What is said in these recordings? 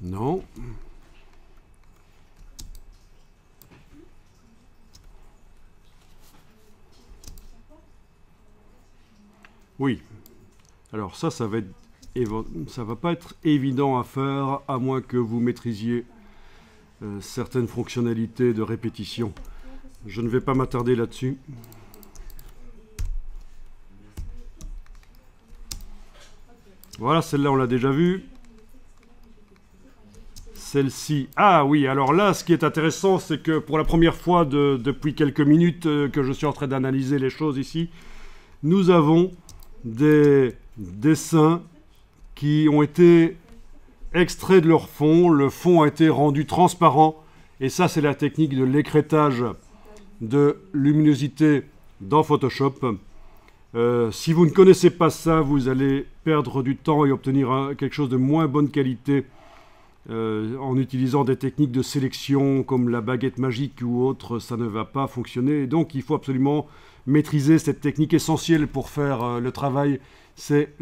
Non. Oui. Alors ça va pas être évident à faire, à moins que vous maîtrisiez certaines fonctionnalités de répétition. Je ne vais pas m'attarder là-dessus. Voilà, celle-là, on l'a déjà vue. Celle-ci. Ah oui, alors là, ce qui est intéressant, c'est que pour la première fois depuis quelques minutes que je suis en train d'analyser les choses ici, nous avons des dessins qui ont été extraits de leur fond. Le fond a été rendu transparent. Et ça, c'est la technique de l'écrêtage de luminosité dans Photoshop. Si vous ne connaissez pas ça, vous allez perdre du temps et obtenir quelque chose de moins bonne qualité en utilisant des techniques de sélection comme la baguette magique ou autre. Ça ne va pas fonctionner. Et donc, il faut absolument maîtriser cette technique essentielle pour faire le travail. C'est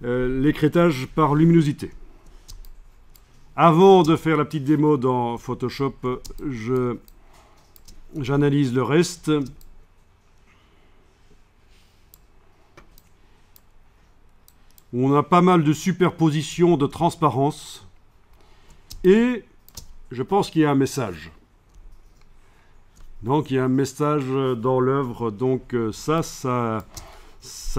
l'écrêtage par luminosité. Avant de faire la petite démo dans Photoshop, j'analyse le reste. On a pas mal de superposition, de transparence. Et je pense qu'il y a un message. Donc il y a un message dans l'œuvre. Donc ça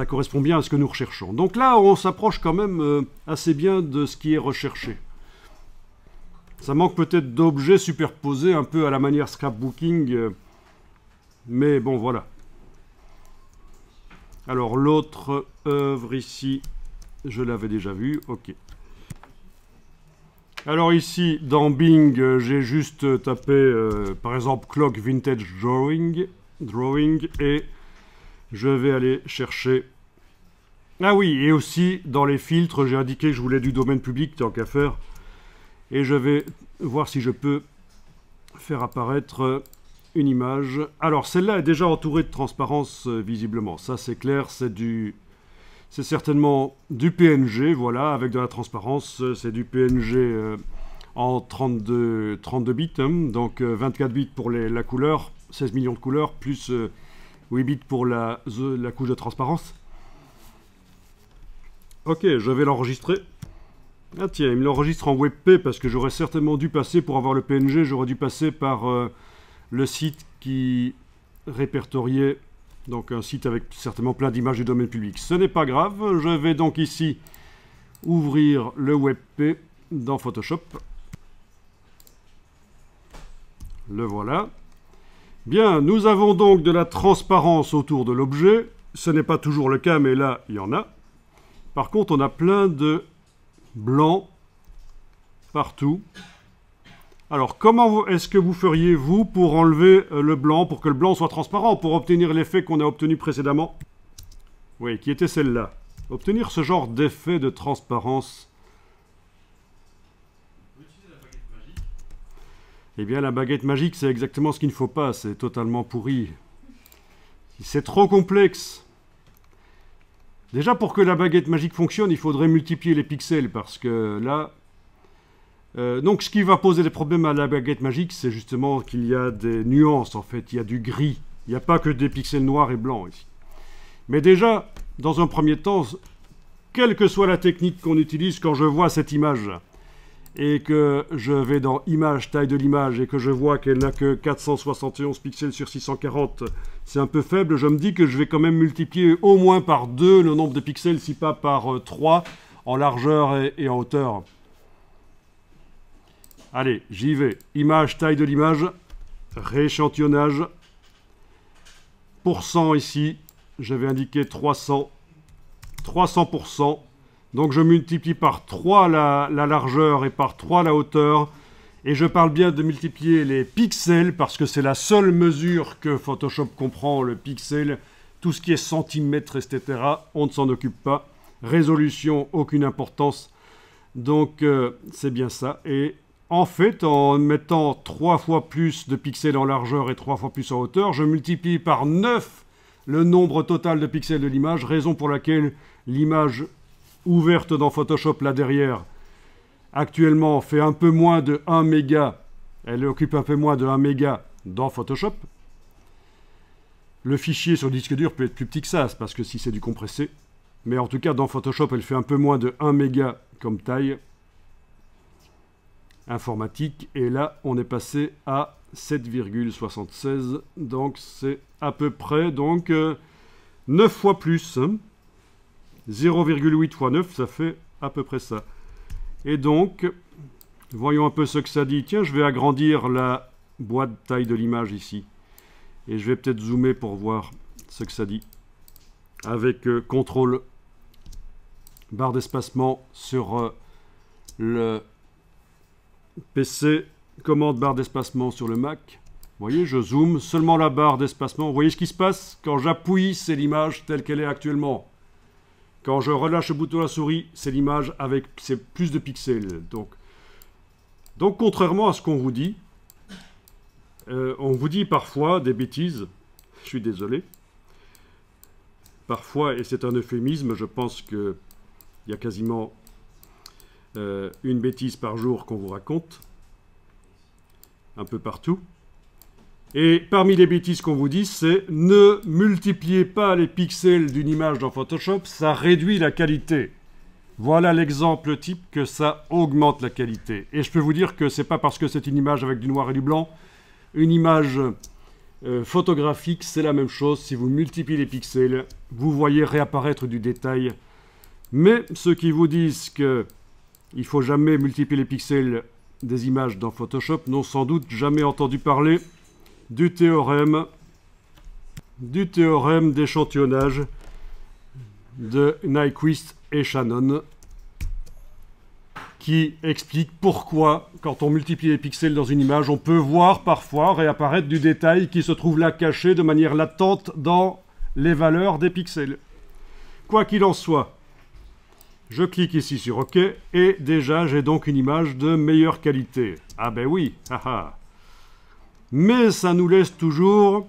correspond bien à ce que nous recherchons. Donc là, on s'approche quand même assez bien de ce qui est recherché. Ça manque peut-être d'objets superposés un peu à la manière scrapbooking. Mais bon, voilà. Alors l'autre œuvre ici, je l'avais déjà vue. Ok. Alors ici, dans Bing, j'ai juste tapé, par exemple, Clock Vintage Drawing, et je vais aller chercher... Ah oui, et aussi, dans les filtres, j'ai indiqué que je voulais du domaine public, tant qu'à faire. Et je vais voir si je peux faire apparaître une image. Alors, celle-là est déjà entourée de transparence, visiblement. Ça, c'est clair, c'est certainement du PNG, voilà, avec de la transparence. C'est du PNG en 32 bits, hein, donc 24 bits pour la couleur, 16 millions de couleurs, plus 8 bits pour la couche de transparence. Ok, je vais l'enregistrer. Ah tiens, il me l'enregistre en WebP parce que j'aurais certainement dû passer, pour avoir le PNG, j'aurais dû passer par le site qui répertoriait, donc un site avec certainement plein d'images du domaine public. Ce n'est pas grave, je vais donc ici ouvrir le WebP dans Photoshop. Le voilà. Bien, nous avons donc de la transparence autour de l'objet. Ce n'est pas toujours le cas, mais là, il y en a. Par contre, on a plein de blanc partout. Alors, comment est-ce que vous feriez, vous, pour enlever le blanc, pour que le blanc soit transparent, pour obtenir l'effet qu'on a obtenu précédemment? Oui, qui était celle-là. Obtenir ce genre d'effet de transparence. Eh bien, la baguette magique, c'est exactement ce qu'il ne faut pas. C'est totalement pourri. C'est trop complexe. Déjà, pour que la baguette magique fonctionne, il faudrait multiplier les pixels, parce que là... donc, ce qui va poser des problèmes à la baguette magique, c'est justement qu'il y a des nuances, en fait. Il y a du gris. Il n'y a pas que des pixels noirs et blancs, ici. Mais déjà, dans un premier temps, quelle que soit la technique qu'on utilise, quand je vois cette image, et que je vais dans Image, taille de l'image, et que je vois qu'elle n'a que 471 pixels sur 640, c'est un peu faible, je me dis que je vais quand même multiplier au moins par 2 le nombre de pixels, si pas par 3, en largeur et en hauteur. Allez, j'y vais. Image, taille de l'image, rééchantillonnage, pourcent ici, je vais indiquer 300, 300%. Donc je multiplie par 3 la largeur et par 3 la hauteur. Et je parle bien de multiplier les pixels parce que c'est la seule mesure que Photoshop comprend, le pixel. Tout ce qui est centimètres, etc., on ne s'en occupe pas. Résolution, aucune importance. Donc c'est bien ça. Et en fait, en mettant 3 fois plus de pixels en largeur et 3 fois plus en hauteur, je multiplie par 9 le nombre total de pixels de l'image, raison pour laquelle l'image ouverte dans Photoshop là derrière actuellement fait un peu moins de 1 méga, elle occupe un peu moins de 1 méga dans Photoshop. Le fichier sur le disque dur peut être plus petit que ça, parce que si c'est du compressé. Mais en tout cas, dans Photoshop, elle fait un peu moins de 1 méga comme taille informatique. Et là, on est passé à 7,76. Donc, c'est à peu près 9 fois plus. 0,8 fois 9, ça fait à peu près ça. Et donc, voyons un peu ce que ça dit. Tiens, je vais agrandir la boîte taille de l'image ici. Et je vais peut-être zoomer pour voir ce que ça dit. Avec CTRL barre d'espacement sur le PC, commande barre d'espacement sur le Mac. Vous voyez, je zoome seulement la barre d'espacement. Vous voyez ce qui se passe? Quand j'appuie, c'est l'image telle qu'elle est actuellement. Quand je relâche le bouton à la souris, c'est l'image avec plus de pixels. Donc, contrairement à ce qu'on vous dit, on vous dit parfois des bêtises. Je suis désolé. Parfois, et c'est un euphémisme, je pense qu'il y a quasiment une bêtise par jour qu'on vous raconte. Un peu partout. Et parmi les bêtises qu'on vous dit, c'est ne multipliez pas les pixels d'une image dans Photoshop, ça réduit la qualité. Voilà l'exemple type que ça augmente la qualité. Et je peux vous dire que c'est pas parce que c'est une image avec du noir et du blanc. Une image photographique, c'est la même chose. Si vous multipliez les pixels, vous voyez réapparaître du détail. Mais ceux qui vous disent qu'il ne faut jamais multiplier les pixels des images dans Photoshop n'ont sans doute jamais entendu parler du théorème d'échantillonnage de Nyquist et Shannon, qui explique pourquoi, quand on multiplie les pixels dans une image, on peut voir parfois réapparaître du détail qui se trouve là caché de manière latente dans les valeurs des pixels. Quoi qu'il en soit, je clique ici sur OK, et déjà j'ai donc une image de meilleure qualité. Ah ben oui, haha. Mais ça nous laisse toujours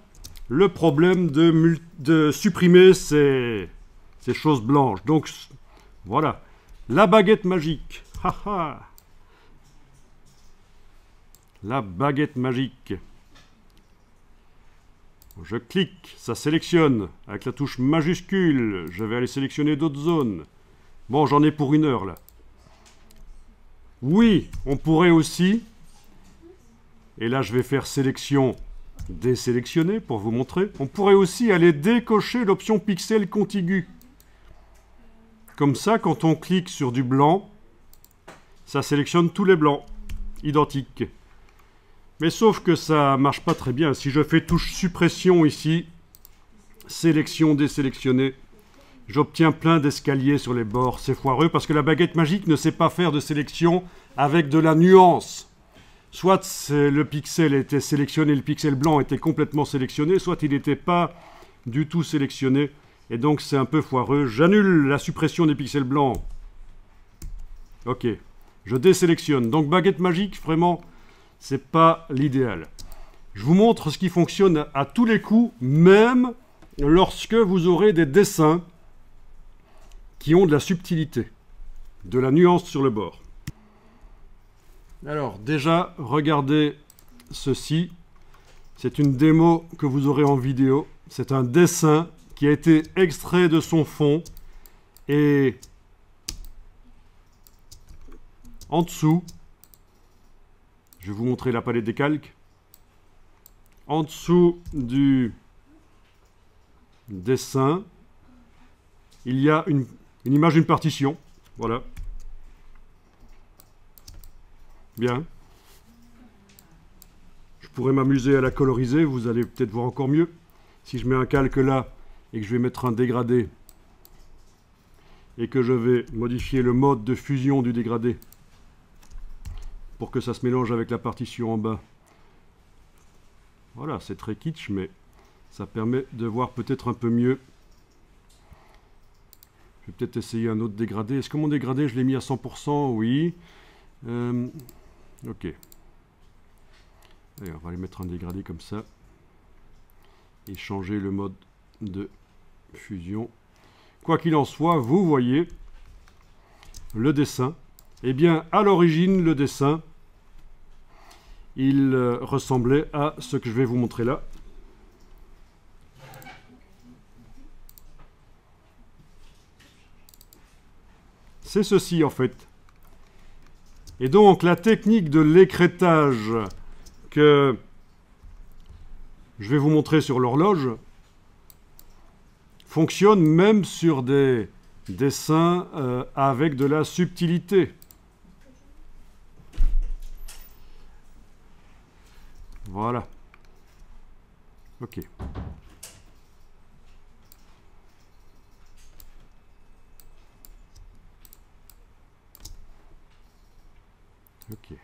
le problème de supprimer ces choses blanches. Donc voilà, la baguette magique. La baguette magique. Je clique, ça sélectionne avec la touche majuscule. Je vais aller sélectionner d'autres zones. Bon, j'en ai pour 1 heure là. Oui, on pourrait aussi, et là je vais faire sélection désélectionner pour vous montrer, on pourrait aussi aller décocher l'option pixel contigu. Comme ça, quand on clique sur du blanc, ça sélectionne tous les blancs, identiques. Mais sauf que ça marche pas très bien. Si je fais touche suppression ici, sélection, désélectionner, j'obtiens plein d'escaliers sur les bords. C'est foireux parce que la baguette magique ne sait pas faire de sélection avec de la nuance. Soit le pixel était sélectionné, le pixel blanc était complètement sélectionné, soit il n'était pas du tout sélectionné. Et donc c'est un peu foireux. J'annule la suppression des pixels blancs. Ok. Je désélectionne. Donc baguette magique, vraiment, c'est pas l'idéal. Je vous montre ce qui fonctionne à tous les coups, même lorsque vous aurez des dessins qui ont de la subtilité, de la nuance sur le bord. Alors déjà, regardez ceci. C'est une démo que vous aurez en vidéo. C'est un dessin qui a été extrait de son fond et en dessous, je vais vous montrer la palette des calques. En dessous du dessin, il y a une image d'une partition. Voilà. Bien. Je pourrais m'amuser à la coloriser, vous allez peut-être voir encore mieux. Si je mets un calque là et que je vais mettre un dégradé et que je vais modifier le mode de fusion du dégradé pour que ça se mélange avec la partition en bas. Voilà, c'est très kitsch, mais ça permet de voir peut-être un peu mieux. Je vais peut-être essayer un autre dégradé. Est-ce que mon dégradé, je l'ai mis à 100%? Oui. Ok. Allez, on va aller mettre un dégradé comme ça. Et changer le mode de fusion. Quoi qu'il en soit, vous voyez le dessin Eh bien, à l'origine, le dessin, il ressemblait à ce que je vais vous montrer là. C'est ceci, en fait. Et donc, la technique de l'écrêtage que je vais vous montrer sur l'horloge fonctionne même sur des dessins avec de la subtilité. Voilà. OK. OK.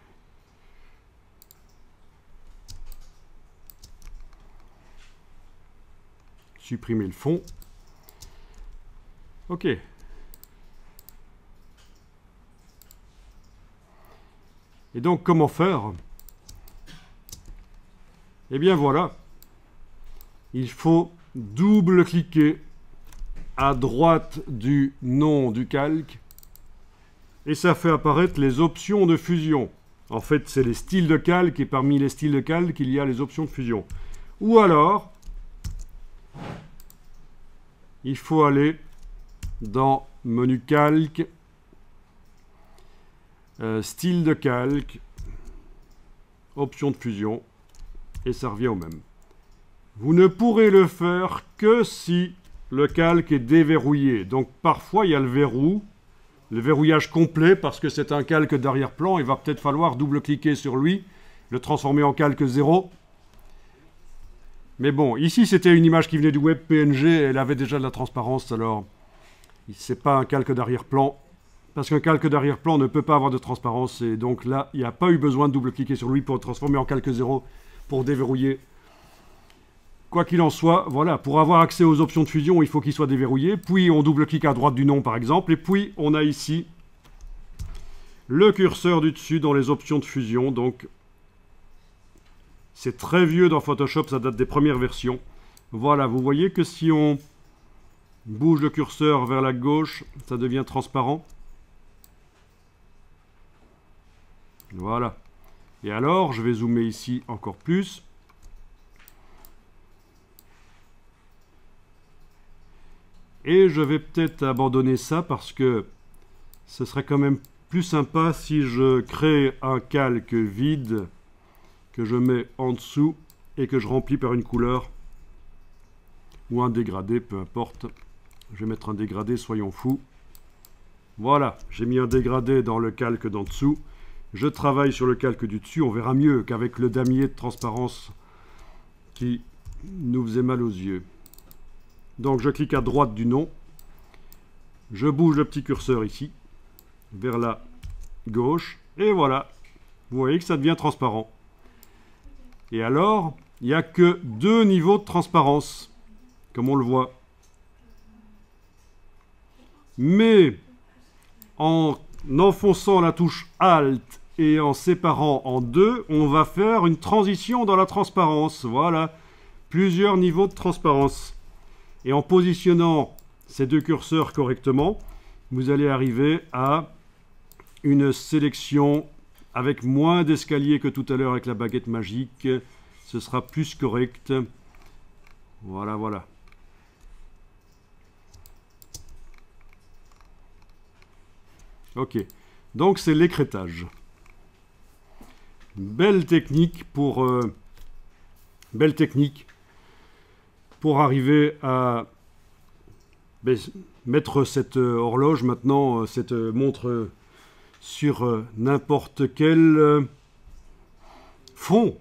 Supprimer le fond. OK. Et donc, comment faire? Eh bien, voilà. Il faut double-cliquer à droite du nom du calque et ça fait apparaître les options de fusion. En fait, c'est les styles de calque et parmi les styles de calque, il y a les options de fusion. Ou alors, il faut aller dans menu calque, style de calque, option de fusion, et ça revient au même. Vous ne pourrez le faire que si le calque est déverrouillé. Donc parfois il y a le verrouillage complet parce que c'est un calque d'arrière-plan. Il va peut-être falloir double-cliquer sur lui, le transformer en calque 0. Mais bon, ici c'était une image qui venait du web PNG, elle avait déjà de la transparence, alors c'est pas un calque d'arrière-plan. Parce qu'un calque d'arrière-plan ne peut pas avoir de transparence, et donc là, il n'y a pas eu besoin de double-cliquer sur lui pour le transformer en calque 0, pour déverrouiller. Quoi qu'il en soit, voilà, pour avoir accès aux options de fusion, il faut qu'il soit déverrouillé, puis on double-clique à droite du nom par exemple, et puis on a ici le curseur du dessus dans les options de fusion, donc c'est très vieux dans Photoshop, ça date des premières versions. Voilà, vous voyez que si on bouge le curseur vers la gauche, ça devient transparent. Voilà. Et alors, je vais zoomer ici encore plus. Et je vais peut-être abandonner ça parce que ce serait quand même plus sympa si je crée un calque vide que je mets en dessous et que je remplis par une couleur ou un dégradé, peu importe. Je vais mettre un dégradé, soyons fous. Voilà, j'ai mis un dégradé dans le calque d'en dessous. Je travaille sur le calque du dessus, on verra mieux qu'avec le damier de transparence qui nous faisait mal aux yeux. Donc je clique à droite du nom, je bouge le petit curseur ici, vers la gauche, et voilà, vous voyez que ça devient transparent. Et alors, il n'y a que 2 niveaux de transparence, comme on le voit. Mais en enfonçant la touche Alt et en séparant en 2, on va faire une transition dans la transparence. Voilà, plusieurs niveaux de transparence. Et en positionnant ces 2 curseurs correctement, vous allez arriver à une sélection avec moins d'escalier que tout à l'heure avec la baguette magique. Ce sera plus correct. Voilà, voilà. Ok, donc c'est l'écrêtage. Belle technique pour arriver à mettre cette horloge maintenant, cette montre sur n'importe quel fond.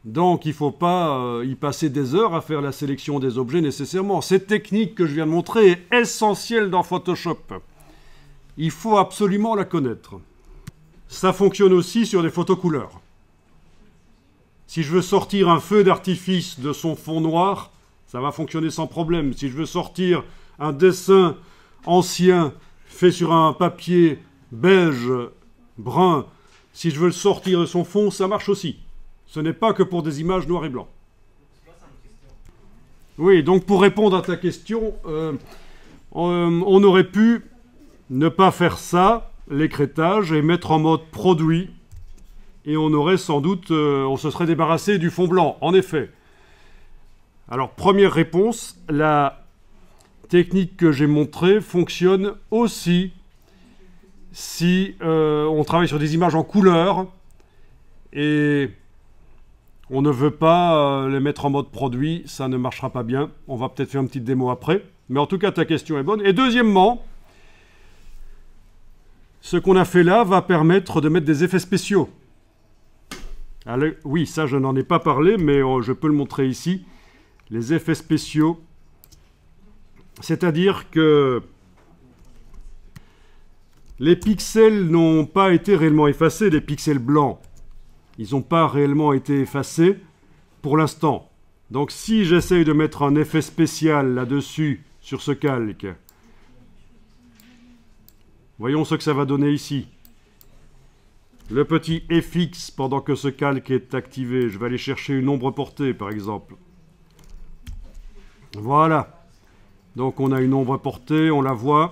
Donc il ne faut pas y passer des heures à faire la sélection des objets nécessairement. Cette technique que je viens de montrer est essentielle dans Photoshop. Il faut absolument la connaître. Ça fonctionne aussi sur des photos couleurs. Si je veux sortir un feu d'artifice de son fond noir, ça va fonctionner sans problème. Si je veux sortir un dessin ancien fait sur un papier beige, brun, si je veux le sortir de son fond, ça marche aussi. Ce n'est pas que pour des images noir et blanc. Oui, donc pour répondre à ta question, on aurait pu ne pas faire ça l'écrêtage et mettre en mode produit. Et on aurait sans doute, on se serait débarrassé du fond blanc, en effet. Alors, première réponse, la technique que j'ai montrée fonctionne aussi si on travaille sur des images en couleur et on ne veut pas les mettre en mode produit, ça ne marchera pas bien. On va peut-être faire une petite démo après. Mais en tout cas, ta question est bonne. Et deuxièmement, ce qu'on a fait là va permettre de mettre des effets spéciaux. Alors, oui, ça, je n'en ai pas parlé, mais je peux le montrer ici. Les effets spéciaux, c'est-à-dire que les pixels n'ont pas été réellement effacés, les pixels blancs. Ils n'ont pas réellement été effacés pour l'instant. Donc si j'essaye de mettre un effet spécial là-dessus, sur ce calque, voyons ce que ça va donner ici. Le petit FX pendant que ce calque est activé. Je vais aller chercher une ombre portée, par exemple. Voilà. Donc on a une ombre portée, on la voit.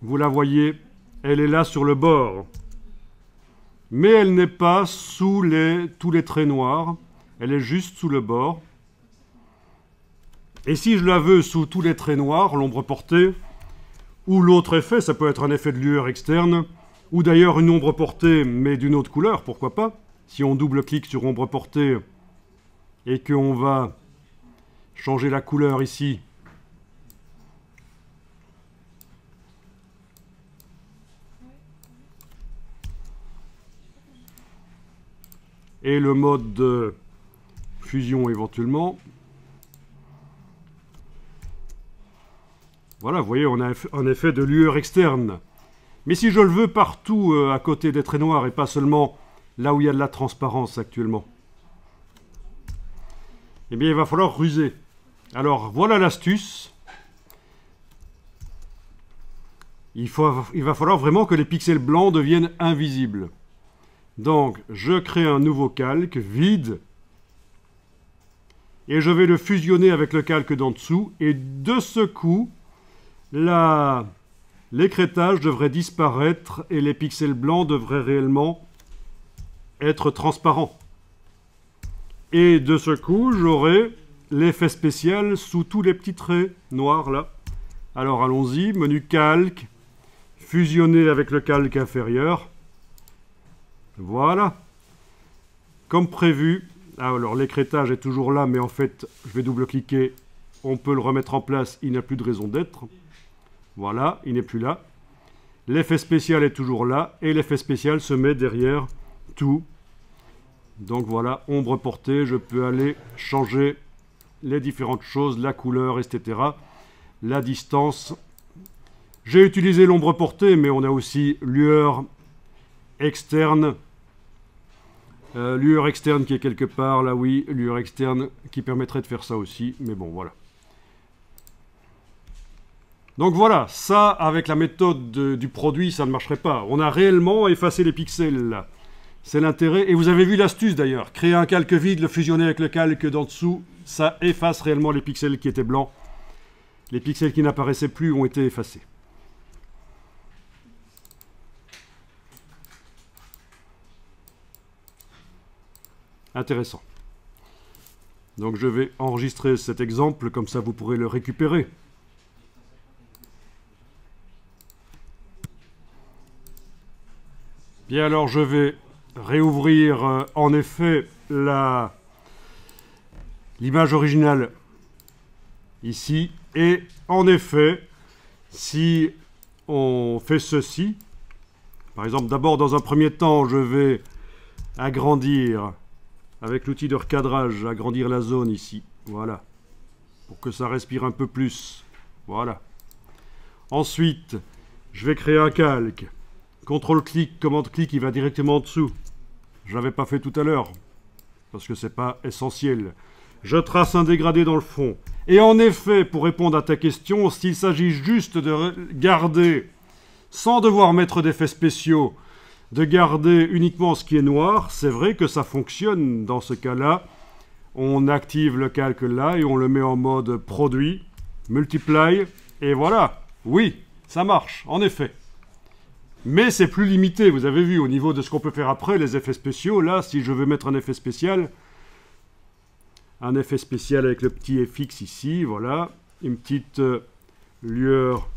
Vous la voyez, elle est là sur le bord. Mais elle n'est pas sous tous les traits noirs. Elle est juste sous le bord. Et si je la veux sous tous les traits noirs, l'ombre portée, ou l'autre effet, ça peut être un effet de lueur externe, ou d'ailleurs une ombre portée, mais d'une autre couleur, pourquoi pas. Si on double-clique sur ombre portée et qu'on va changer la couleur ici, et le mode de fusion éventuellement. Voilà, vous voyez, on a un effet de lueur externe. Mais si je le veux partout à côté des traits noirs et pas seulement là où il y a de la transparence actuellement, eh bien il va falloir ruser. Alors voilà l'astuce. Il va falloir vraiment que les pixels blancs deviennent invisibles. Donc je crée un nouveau calque vide et je vais le fusionner avec le calque d'en dessous et de ce coup, l'écrêtage devrait disparaître et les pixels blancs devraient réellement être transparents. Et de ce coup, j'aurai l'effet spécial sous tous les petits traits noirs là. Alors allons-y, menu calque, fusionner avec le calque inférieur. Voilà. Comme prévu. Alors l'écrêtage est toujours là, mais en fait, je vais double-cliquer. On peut le remettre en place, il n'a plus de raison d'être. Voilà, il n'est plus là. L'effet spécial est toujours là, et l'effet spécial se met derrière tout. Donc voilà, ombre portée, je peux aller changer les différentes choses, la couleur, etc. La distance. J'ai utilisé l'ombre portée, mais on a aussi lueur externe. Lueur externe qui est quelque part, là oui, lueur externe qui permettrait de faire ça aussi, mais bon, voilà. Donc voilà, ça, avec la méthode du produit, ça ne marcherait pas. On a réellement effacé les pixels, là. C'est l'intérêt. Et vous avez vu l'astuce, d'ailleurs. Créer un calque vide, le fusionner avec le calque d'en dessous, ça efface réellement les pixels qui étaient blancs. Les pixels qui n'apparaissaient plus ont été effacés. Intéressant. Donc je vais enregistrer cet exemple, comme ça vous pourrez le récupérer. Bien alors je vais réouvrir en effet l'image originale ici. Et en effet, si on fait ceci, par exemple d'abord dans un premier temps je vais agrandir avec l'outil de recadrage, agrandir la zone ici, voilà, pour que ça respire un peu plus, voilà. Ensuite, je vais créer un calque, CTRL-clic, commande-clic, il va directement en dessous. Je ne l'avais pas fait tout à l'heure, parce que ce n'est pas essentiel. Je trace un dégradé dans le fond. Et en effet, pour répondre à ta question, s'il s'agit juste de garder, sans devoir mettre d'effets spéciaux, de garder uniquement ce qui est noir, c'est vrai que ça fonctionne dans ce cas-là. On active le calque là et on le met en mode produit, multiply, et voilà. Oui, ça marche, en effet. Mais c'est plus limité, vous avez vu, au niveau de ce qu'on peut faire après, les effets spéciaux. Là, si je veux mettre un effet spécial avec le petit FX ici, voilà, une petite lueur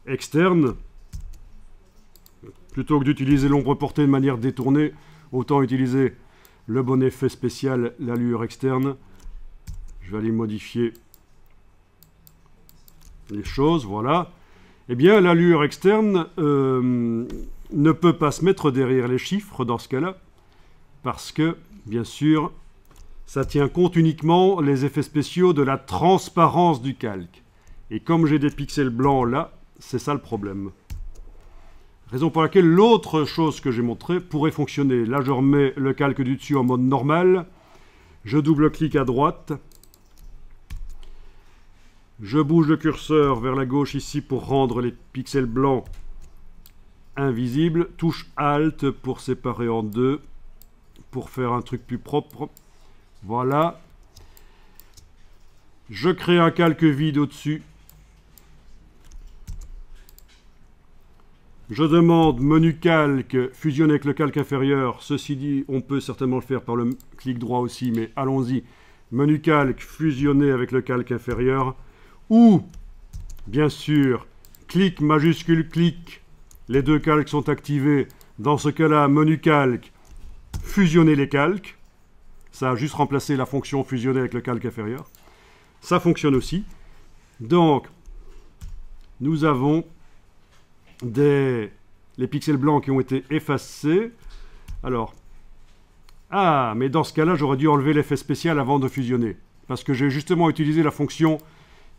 externe. Plutôt que d'utiliser l'ombre portée de manière détournée, autant utiliser le bon effet spécial, la lueur externe. Je vais aller modifier les choses, voilà. Eh bien, la lueur externe ne peut pas se mettre derrière les chiffres dans ce cas-là, parce que, bien sûr, ça tient compte uniquement les effets spéciaux de la transparence du calque. Et comme j'ai des pixels blancs là, c'est ça le problème. Raison pour laquelle l'autre chose que j'ai montré pourrait fonctionner. Là, je remets le calque du dessus en mode normal. Je double-clique à droite. Je bouge le curseur vers la gauche ici pour rendre les pixels blancs invisibles. Touche Alt pour séparer en deux, pour faire un truc plus propre. Voilà. Je crée un calque vide au-dessus. Je demande menu calque, fusionner avec le calque inférieur. Ceci dit, on peut certainement le faire par le clic droit aussi, mais allons-y. Menu calque, fusionner avec le calque inférieur. Ou, bien sûr, clic majuscule clic. Les deux calques sont activés. Dans ce cas-là, menu calque, fusionner les calques. Ça a juste remplacé la fonction fusionner avec le calque inférieur. Ça fonctionne aussi. Donc, nous avons les pixels blancs qui ont été effacés. Alors, mais dans ce cas-là, j'aurais dû enlever l'effet spécial avant de fusionner. Parce que j'ai justement utilisé la fonction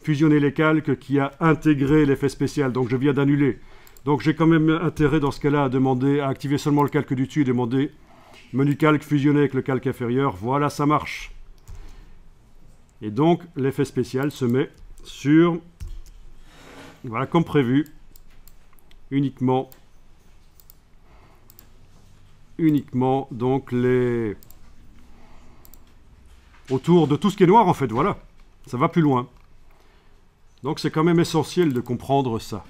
fusionner les calques qui a intégré l'effet spécial. Donc, je viens d'annuler. Donc, j'ai quand même intérêt dans ce cas-là à activer seulement le calque du dessus et demander menu calque fusionner avec le calque inférieur. Voilà, ça marche. Et donc, l'effet spécial se met sur, voilà, comme prévu, uniquement donc autour de tout ce qui est noir en fait, voilà. Ça va plus loin. Donc c'est quand même essentiel de comprendre ça.